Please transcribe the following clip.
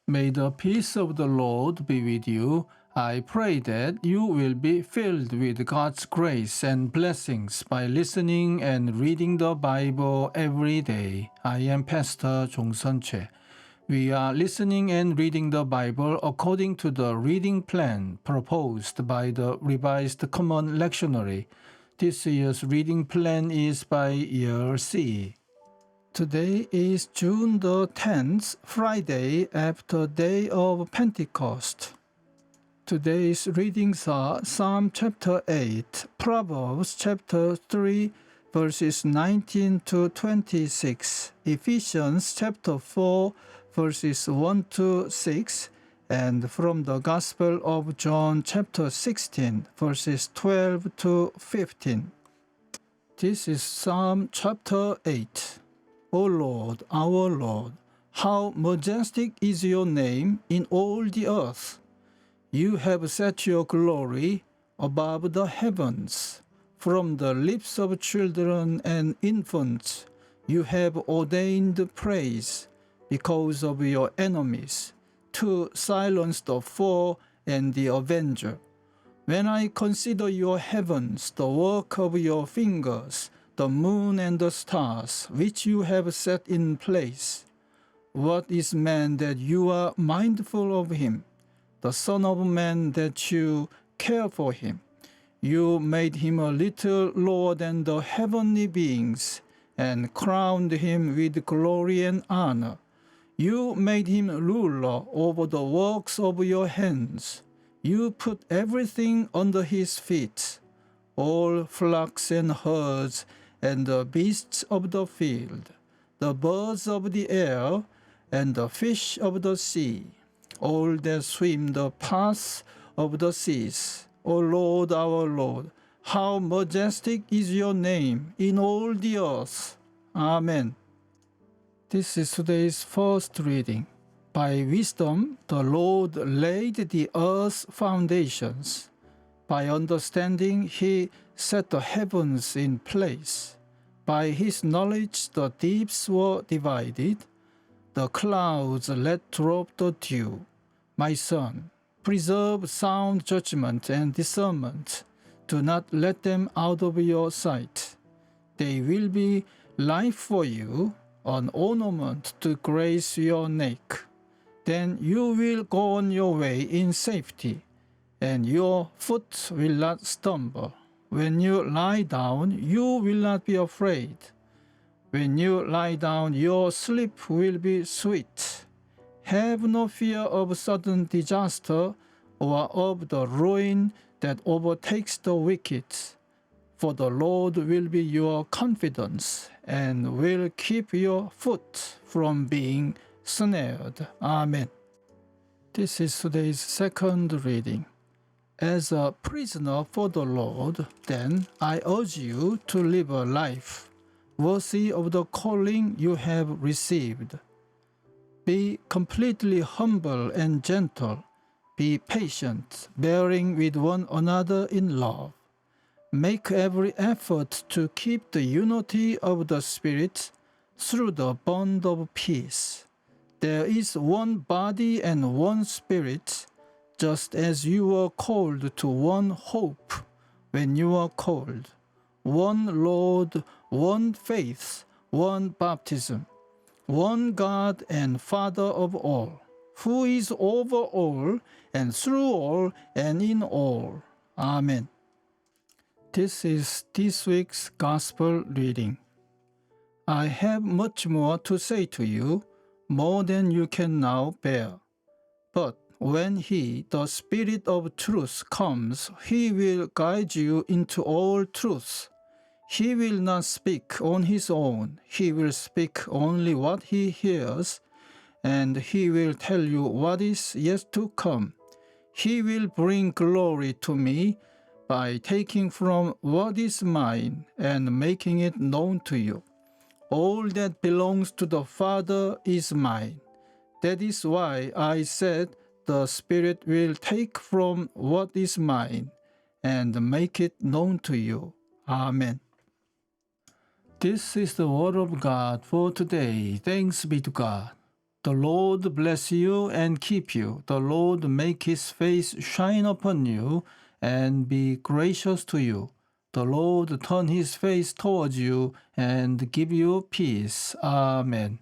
May the peace of the Lord be with you. I pray that you will be filled with God's grace and blessings by listening and reading the Bible every day. I am Pastor 종선채. We are listening and reading the Bible according to the reading plan proposed by the Revised Common Lectionary. This year's reading plan is by year C. Today is June the 10th, Friday after day of Pentecost. Today's readings are Psalm chapter 8, Proverbs chapter 3, verses 19 to 26, Ephesians chapter 4, verses 1 to 6, and from the Gospel of John chapter 16, verses 12 to 15. This is Psalm chapter 8. O Lord, our Lord, how majestic is your name in all the earth. You have set your glory above the heavens. From the lips of children and infants, you have ordained praise because of your enemies, to silence the foe and the avenger. When I consider your heavens, the work of your fingers, the moon and the stars, which you have set in place. What is man that you are mindful of him, the Son of Man that you care for him? You made him a little lower than the heavenly beings, and crowned him with glory and honor. You made him ruler over the works of your hands. You put everything under his feet, all flocks and herds, and the beasts of the field, the birds of the air, and the fish of the sea, all that swim the paths of the seas. O Lord, our Lord, how majestic is your name in all the earth. Amen. This is today's first reading. By wisdom, the Lord laid the earth's foundations. By understanding, he set the heavens in place. By his knowledge, the deeps were divided. The clouds let drop the dew. My son, preserve sound judgment and discernment. Do not let them out of your sight. They will be life for you, an ornament to grace your neck. Then you will go on your way in safety, and your foot will not stumble. When you lie down, you will not be afraid. When you lie down, your sleep will be sweet. Have no fear of sudden disaster or of the ruin that overtakes the wicked. For the Lord will be your confidence and will keep your foot from being snared. Amen. This is today's second reading. As a prisoner for the Lord, then I urge you to live a life worthy of the calling you have received. Be completely humble and gentle. Be patient, bearing with one another in love. Make every effort to keep the unity of the Spirit through the bond of peace. There is one body and one Spirit, just as you were called to one hope when you were called, one Lord, one faith, one baptism, one God and Father of all, who is over all and through all and in all. Amen. This is this week's Gospel reading. I have much more to say to you, more than you can now bear. But when He, the Spirit of truth, comes, He will guide you into all truth. He will not speak on His own. He will speak only what He hears, and He will tell you what is yet to come. He will bring glory to me by taking from what is mine and making it known to you. All that belongs to the Father is mine. That is why I said the Spirit will take from what is mine and make it known to you. Amen. This is the word of God for today. Thanks be to God. The Lord bless you and keep you. The Lord make his face shine upon you and be gracious to you. The Lord turn his face towards you and give you peace. Amen.